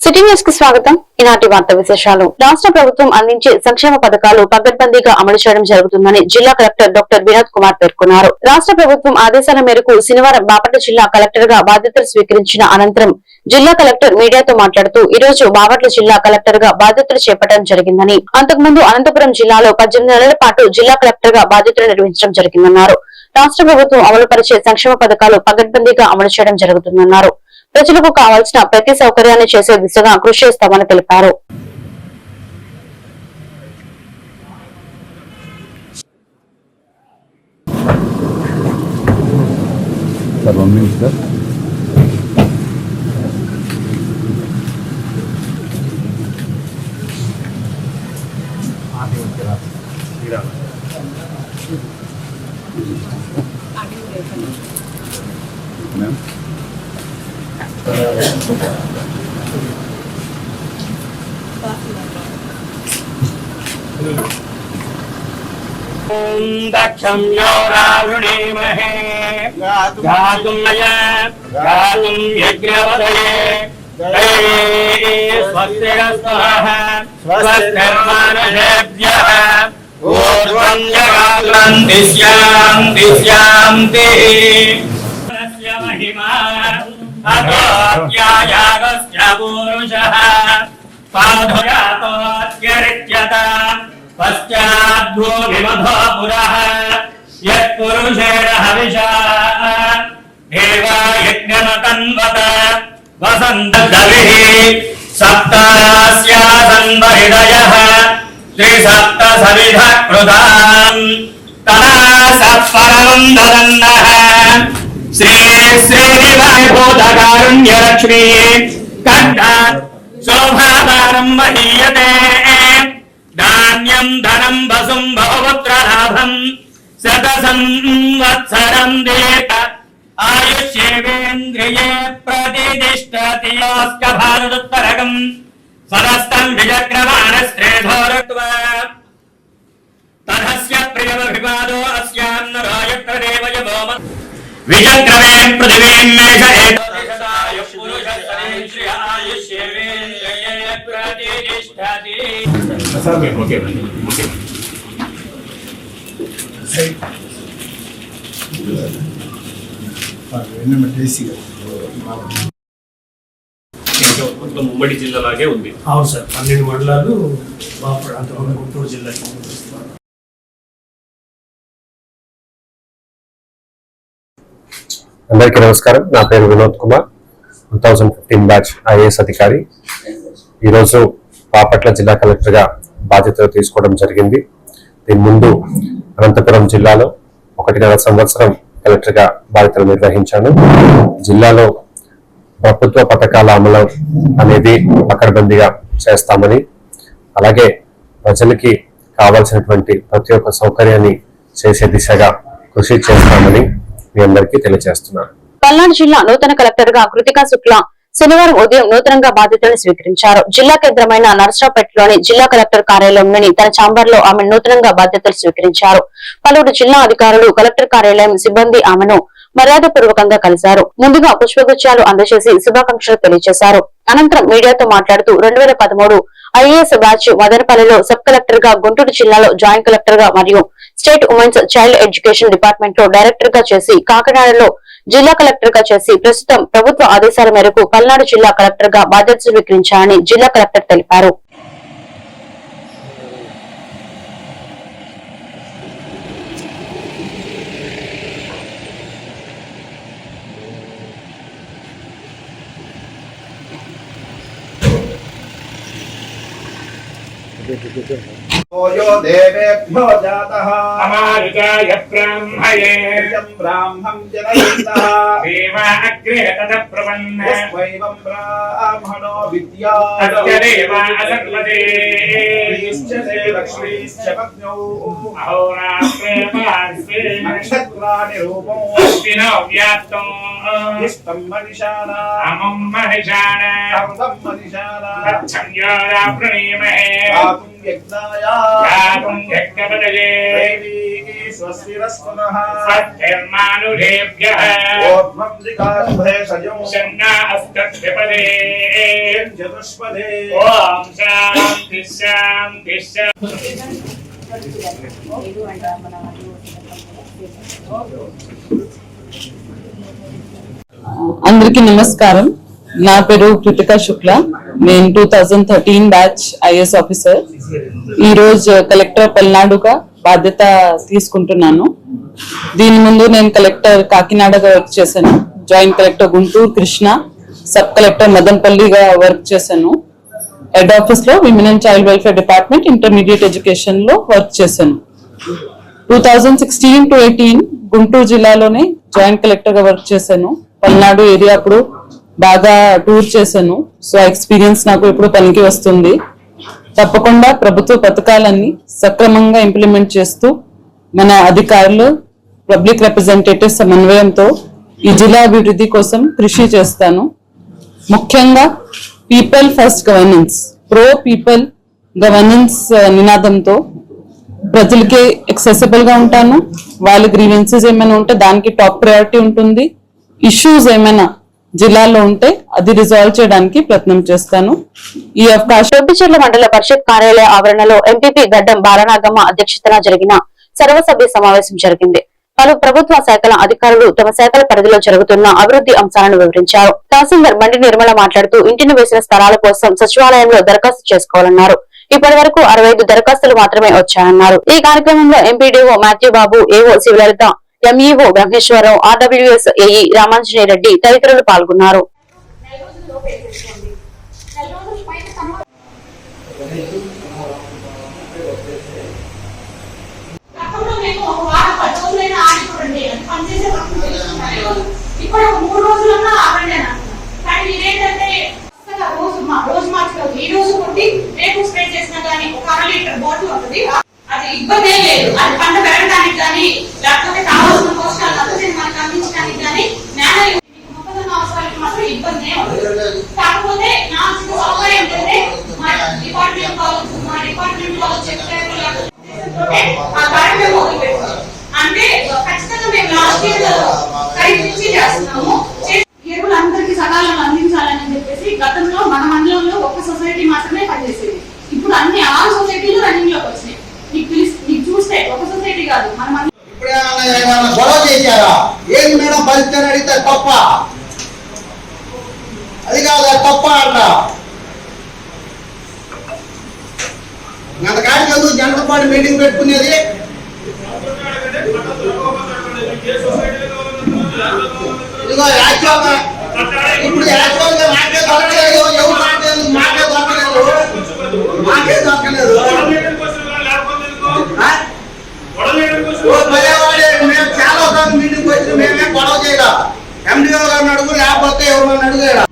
City news కి స్వాగతం. ఈనాటి వార్త విశేషాలు. రాష్ట్ర ప్రభుత్వం అందించే సంక్షేమ పథకాలు పకడ్బందీగా అమలు చేయడం జరుగుతుందని జిల్లా కలెక్టర్ డాక్టర్ వినోద్ కుమార్ పేర్కొన్నారు. రాష్ట్ర ప్రభుత్వం ఆదేశాల మేరకు శనివారం బాపట్ల జిల్లా కలెక్టర్ గా బాధ్యతలు స్వీకరించిన అనంతరం జిల్లా కలెక్టర్ మీడియాతో మాట్లాడుతూ ఈ రోజు బాపట్ల జిల్లా కలెక్టర్ గా బాధ్యతలు చేపట్టడం జరిగిందని, అంతకుముందు అనంతపురం జిల్లాలో 18 నెలల పాటు జిల్లా కలెక్టర్ గా బాధ్యతలు నిర్వహించడం జరిగిందన్నారు. రాష్ట్ర ప్రభుత్వం అమలు పరిచే సంక్షేమ పథకాలు పకడ్బందీగా అమలు చేయడం జరుగుతుందన్నారు. ప్రజలకు కావాల్సిన ప్రతి సౌకర్యాన్ని చేసే దిశగా కృషి చేస్తామని తెలిపారు. दक्षं यो रावणीमहे गातुं यज्ञवदये स्वस्तिरस्तुनः स्वस्तिर्मानुषेभ्यः ऊर्ध्वं जगाग्रन्ति स्यान्ति तस्य महिमा अतोऽत्यायागस्य पूरुषः पाधुरातोऽत्यरिच्यता पश्चाद्भूमिमधो पुरः यत्पुरुषेण हविषा देवा यज्ञमतन्वत वसन्तगविः सप्तास्यासन्वहृदयः त्रिसप्तसविधः कृताम् तदा सत्परमं ददन्नः श्रीनिवासभूतकारुण्यलक्ष्मी कण्ठात् शोभादानं महीयते धान्यं धनं वसुं बहुपुत्रलाभं शतसंवत्सरं दीर्घ आयुष्येवेन्द्रिये प्रतिष्ठति भारतोत्तरकं सरस्तं विचक्रमाणस्त्रेधोरत्वा तदस्य प्रियमभिवादो अस्यान्नरायत्रदेव यवोम विचक्रमे पृथिवीं मेष आयुष्येवेन्द्रिये प्रतिष्ठति ఉమ్మడి జిల్లాలాగే ఉంది. అవును సార్, 12 మండలాలు గుంటూరు జిల్లా. అందరికీ నమస్కారం. నా పేరు వినోద్ కుమార్, 2015 బ్యాచ్ ఐఏఎస్ అధికారి. ఈరోజు బాపట్ల జిల్లా కలెక్టర్గా బాధ్యతలు తీసుకోవడం జరిగింది. దీని ముందు అనంతపురం జిల్లాలో 1.5 సంవత్సరం కలెక్టర్గా బాధ్యతలు నిర్వహించాను. జిల్లాలో ప్రభుత్వ పథకాల అమలు అనేది పకడ్బందీగా చేస్తామని, అలాగే ప్రజలకి కావాల్సినటువంటి ప్రతి ఒక్క సౌకర్యాన్ని చేసే దిశగా కృషి చేస్తామని మీ అందరికీ తెలియజేస్తున్నాను. పల్నాడు జిల్లా నూతన కలెక్టర్ గా కృతికా శుక్లా శనివారం ఉదయం నూతనంగా బాధ్యతలను స్వీకరించారు. జిల్లా కేంద్రమైన నర్సరావుపేటలోని జిల్లా కలెక్టర్ కార్యాలయంలోని తన ఛాంబర్ లో ఆమె నూతనంగా బాధ్యతలు స్వీకరించారు. పలువురు జిల్లా అధికారులు, కలెక్టర్ కార్యాలయం సిబ్బంది ఆమెను మర్యాదపూర్వకంగా కలిశారు. ముందుగా పుష్పగుచ్చాలు అందజేసి శుభాకాంక్షలు తెలియజేశారు. అనంతరం మీడియాతో మాట్లాడుతూ 2013 ఐఏఎస్ బ్యాచ్ మదనపల్లిలో సబ్ కలెక్టర్ గా, గుంటూరు జిల్లాలో జాయింట్ కలెక్టర్ గా మరియు state women's child education department లో డైరెక్టర్ గా చేసి, కాకినాడలో జిల్లా కలెక్టర్ గా చేసి ప్రస్తుతం ప్రభుత్వ ఆదేశాల మేరకు పల్నాడు జిల్లా కలెక్టర్ గా బాధ్యత స్వీకరించారని జిల్లా కలెక్టర్ తెలిపారు. यो देवेभ्यो जातः अमारुकाय ब्राह्मये ब्राह्मं जनयन्तः देवा अग्रे तदप्रपन्न स्वैवं ब्राह्मणो विद्यात् अस्य देवा असर्वते श्रीश्च लक्ष्मीश्च पत्न्यौ अहोरात्रे पार्श्वे नक्षत्राणि रूपौ अश्विनो व्याप्तो इष्टं मनिषाणा अमुं महिषाणा सर्वं मनिषाणा तच्छं योरा प्रणीमहे गातुं यज्ञाय गातुं यज्ञपतये स्वस्तिरस्तुनः स्वस्तिर्मानुषेभ्यः ऊर्ध्वं दिगाभेषजं शन्ना अस्तद्विपदे చతుష్పదే ఓం శాంతి శాంతి శాంతి. అందరికీ నమస్కారం. నా పేరు కృతికా శుక్లా. నేను 2013 బ్యాచ్ ఐఏఎస్ ఆఫీసర్. ఈ రోజు కలెక్టర్ పల్నాడుగా బాధ్యత తీసుకుంటున్నాను. దీని ముందు నేను కలెక్టర్ కాకినాడగా వర్క్ చేశాను. Joint collector Guntur Krishna, sub collector మదనపల్లిగా వర్క్ చేశాను. హెడ్ ఆఫీస్ లో women and child welfare department intermediate education లో వర్క్ చేశాను. 2016 to 18 గుంటూరు జిల్లాలోనే జాయింట్ కలెక్టర్ గా వర్క్ చేశాను. పల్నాడు ఏరియా అప్పుడు బాగా టూర్ చేశాను. సో ఎక్స్పీరియన్స్ నాకు ఇప్పుడు పనికి వస్తుంది. తప్పకుండా ప్రభుత్వ పథకాలన్నీ సక్రమంగా ఇంప్లిమెంట్ చేస్తూ మన అధికారులు పబ్లిక్ రిప్రజెంటేటివ్ సమన్వయంతో ఈ జిల్లా అభివృద్ధి కోసం కృషి చేస్తాను. ముఖ్యంగా people first governance, pro people governance నినాదంతో ప్రజలకి యాక్సెసిబుల్ గా ఉంటాను. వాళ్ళ గ్రీవెన్సెస్ ఏమైనా ఉంటే దానికి టాప్ ప్రయారిటీ ఉంటుంది. ఇష్యూస్ ఏమైనా జిల్లాలో ఉంటే అది రిజాల్వ్ చేయడానికి ప్రయత్నం చేస్తాను. ఈ అవకాశం రొడ్డిచెర్ల మండల పరిషత్ కార్యాలయ ఆవరణలో ఎంపీపీ గడ్డం బాలనాగమ్మ అధ్యక్షతన జరిగిన సర్వసభ్య సమావేశం జరిగింది. పలు ప్రభుత్వ శాఖల అధికారులు తమ శాఖల పరిధిలో జరుగుతున్న అభివృద్ధి అంశాలను వివరించారు. తహసీల్దార్ బండి నిర్మల మాట్లాడుతూ ఇంటిని వేసిన స్థలాల కోసం సచివాలయంలో దరఖాస్తు చేసుకోవాలన్నారు. ఇప్పటి వరకు 65 దరఖాస్తులు మాత్రమే వచ్చాయన్నారు. ఈ కార్యక్రమంలో MPDO Mathew Babu, AO Sivalalitha, MEO Brahmeswararao, RWS AE Ramanjaneya Reddy తదితరులు పాల్గొన్నారు. ఇప్పుడు 3 రోజులన్నా ఆగండి అని అంటున్నాం. కానీ ఇదేంటంటే రోజు మార్చుకోవచ్చు. ఈ రోజు కొట్టి రేపు స్ప్రే చేసినా కానీ ఒక 1/2 లీటర్ బాటిల్ ఉంటుంది. అది ఇబ్బంది ఏం లేదు. అది పంట పెరగడానికి కానీ లేకపోతే కావాల్సిన పోషకాలు అందరినీ మనకు అందించడానికి కానీ మొక్కజొన్న అవసరానికి మాత్రం ఇబ్బంది ఉంటుంది. కాకపోతే నా సౌకర్యం ఏంటంటే మా డిపార్ట్మెంట్ వాళ్ళు చెప్తే ఆ కార్యక్రమం మొదలు పెట్టారు. అంటే ఖచ్చితంగా మేము లాస్ట్ ఇయర్ ప్రయత్నించి చేస్తున్నాము. ఎరువులు అందరికీ సకాలంలో అందించాలని చెప్పేసి గతంలో మన మండలంలో ఒక్క సొసైటీ మాత్రమే పనిచేసేది. ఇప్పుడు అన్ని 6 సొసైటీలు రన్నింగ్ లోకి వచ్చినాయి. మీకు చూస్తే ఒక సొసైటీ కాదు మన మండలం. గొడవ చేశారా? ఏంటి మేడం పరిస్థితి అని అడిగితే తప్ప, అది కాదు తప్ప అంట. అంతకాడికి ఎందుకు జనరల్ పార్టీ మీటింగ్ పెట్టుకునేది? ఇదిగో యాక్చువల్గా ఇప్పుడు యాక్చువల్గా మాకే దొరకలేదు. ఎవరు మాకే దొరకలేదు. మేము చాలా సార్లు మీటింగ్ వచ్చిన మేమే గొడవ చేయడా. ఎండిఓ గారిని అడుగు, లేకపోతే ఎవరు అడుగుదా.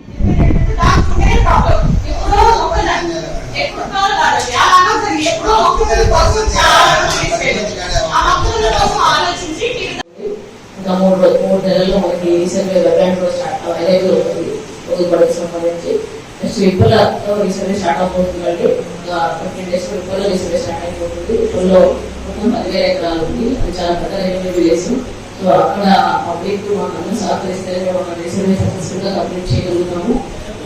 ఇంకా 3 నెలల్లో మనకి రీసెంట్గా వెబ్యాండ్లో అవైలబుల్ అవుతుంది పొదుపుబడికి సంబంధించి. నెక్స్ట్ విప్పలతో రీసెంట్గా స్టార్ట్ అవుతుందండి. ఇంకా 15 days విప్పల్లో రీసెంట్గా స్టార్ట్ అయిపోతుంది. విప్పల్లో మొత్తం 10,000 ఎకరాలు ఉంది. అది చాలా పెద్ద రెవెన్యూ విలేజ్. సో అక్కడ పబ్లిక్ మనం సహకరిస్తే మేము రీసెంట్గా సక్సెస్ఫుల్గా కంప్లీట్ చేయగలుగుతాము.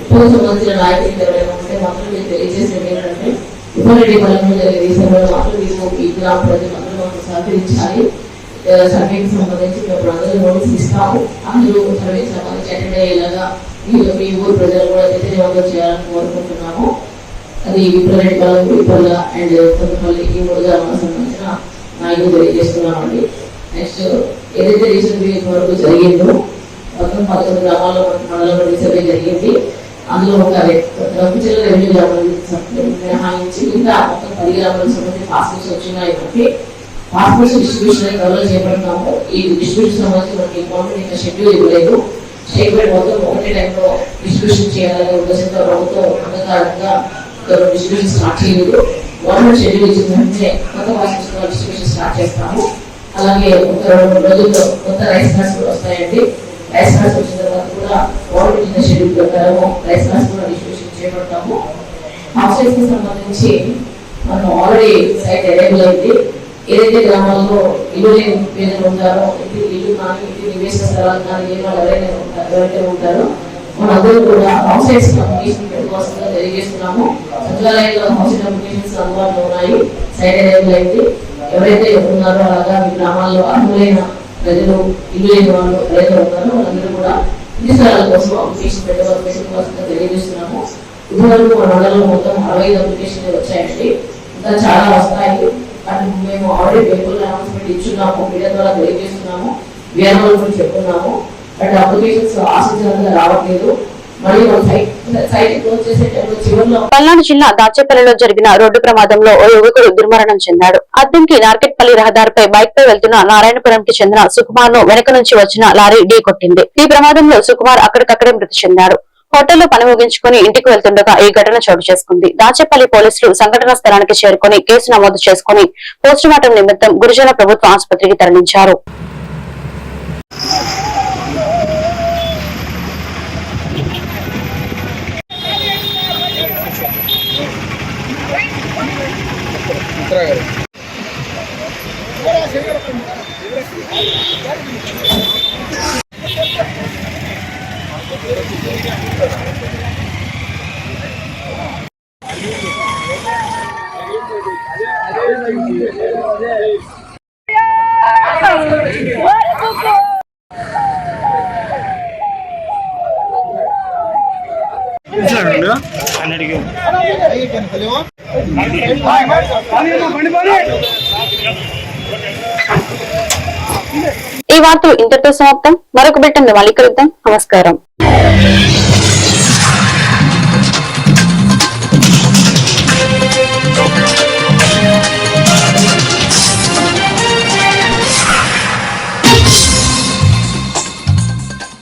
ఇప్పుడు సంబంధించిన నాయకులు ఎవరైనా ఉంటే మాత్రం మేము తెలియజేసేది ఏంటంటే విప్పలరెడ్డి బలంలో జరిగే రీసెంట్గా మాత్రం మీకు ఈ గ్రామ ప్రజలందరూ మాకు సహకరించాలి. సర్వేకి సంబంధించి మేము అందరూ నోటీస్ ఇస్తాము. అందరూ సర్వేకి సంబంధించి అటెండ్ అయ్యేలాగా మీ ఊరు ప్రజలు కూడా చైతన్యవంతం చేయాలని కోరుకుంటున్నాము. అది విప్పలరెడ్డి బలం, విప్పల అండ్ కొంతమల్లి ఈ 3 గ్రామాలకు సంబంధించిన నాయకులు తెలియజేస్తున్నామండి. నెక్స్ట్ ఏదైతే రీసెంట్ వరకు జరిగిందో మొత్తం 11 గ్రామాల్లో మండలంలో రీసర్వే జరిగింది. అందులో ఒక జిల్లా రెవెన్యూ గ్రామాలు మినహాయించి ఇంకా మొత్తం 10 గ్రామాలకు సంబంధించి పాస్పోర్ట్స్ వచ్చినాయి. కాబట్టి పాస్పోర్ట్స్ డిస్ట్రిబ్యూషన్ త్వరలో చేపడతాము. ఈ డిస్ట్రిబ్యూషన్ సంబంధించి మనకి గవర్నమెంట్ ఇంకా షెడ్యూల్ ఇవ్వలేదు. షెడ్యూల్ మొత్తం ఒకటే టైంలో డిస్ట్రిబ్యూషన్ చేయాలనే ఉద్దేశంతో ప్రభుత్వం అంగీకారంగా డిస్ట్రిబ్యూషన్ స్టార్ట్ చేయలేదు. గవర్నమెంట్ షెడ్యూల్ ఇచ్చిన వెంటనే కొత్త పాస్పోర్ట్స్ డిస్ట్రిబ్యూషన్ స్టార్ట్ చేస్తాము. అలాగే ఒక 2 రోజుల్లో కొత్త రైస్ కార్డ్స్ కూడా వస్తాయండి. రైస్ కార్డ్స్ వచ్చిన తర్వాత కూడా గవర్నమెంట్ ఇచ్చిన షెడ్యూల్ ప్రకారము రైస్ కార్డ్స్ కూడా డిస్ట్రిబ్యూషన్ చేపడతాము. హౌసెస్ కి సంబంధించి మనం ఆల్రెడీ సైట్ అవైలబుల్ అయింది. ఏదైతే గ్రామాల్లో ఇల్లు లేని పేదలు ఉంటారో, ఇల్లు కానీ ఇంటి నివేశన స్థలాలు కానీ లేని వాళ్ళు ఎవరైతే ఉంటారో మనందరూ కూడా హౌస్ సైట్స్ కమ్యూనికేషన్ పెట్టుకోవాలి. పెట్టవలసిందిగా తెలియజేస్తున్నాము. సచివాలయంలో హౌసింగ్ అప్లికేషన్స్ అందుబాటులో ఉన్నాయి. సైట్ ఎనేబుల్ అయింది. ఎవరైతే ఉన్నారో అలాగా మీ గ్రామాల్లో అర్హులైన ప్రజలు, ఇల్లు లేని వాళ్ళు ఎవరైతే ఉన్నారో వాళ్ళందరూ కూడా ఇంటి స్థలాల కోసం అప్లికేషన్ పెట్టవలసిందిగా తెలియజేస్తున్నాము. ఇదివరకు మన మండలంలో మొత్తం 65 అప్లికేషన్లు వచ్చాయండి. ఇంకా చాలా వస్తాయి. కానీ మేము ఆల్రెడీ పేపర్లో అనౌన్స్మెంట్ ఇచ్చున్నాము, మీడియా ద్వారా తెలియజేస్తున్నాము, విఆర్ఓ కూడా చెప్తున్నాము. బట్ అప్లికేషన్స్ ఆశించినంతగా రావట్లేదు. పల్నాడు జిల్లా దాచేపల్లిలో జరిగిన రోడ్డు ప్రమాదంలో ఓ యువకుడు దుర్మరణం చెందాడు. అద్దంకి నార్కెట్పల్లి రహదారిపై బైక్ పై వెళ్తున్న నారాయణపురంకి చెందిన సుకుమార్ ను వెనక నుంచి వచ్చిన లారీ ఢీ కొట్టింది. ఈ ప్రమాదంలో సుకుమార్ అక్కడికక్కడే మృతి చెందాడు. హోటల్లో పని ముగించుకుని ఇంటికి వెళ్తుండగా ఈ ఘటన చోటు చేసుకుంది. దాచేపల్లి పోలీసులు సంఘటనా స్థలానికి చేరుకుని కేసు నమోదు చేసుకుని పోస్టుమార్టం నిమిత్తం గురుజన ప్రభుత్వ ఆసుపత్రికి తరలించారు. ఈ వార్తలు ఇంతటితో సమాప్తం. మరొక బిడ్డ మళ్ళీ కలుద్దాం. నమస్కారం.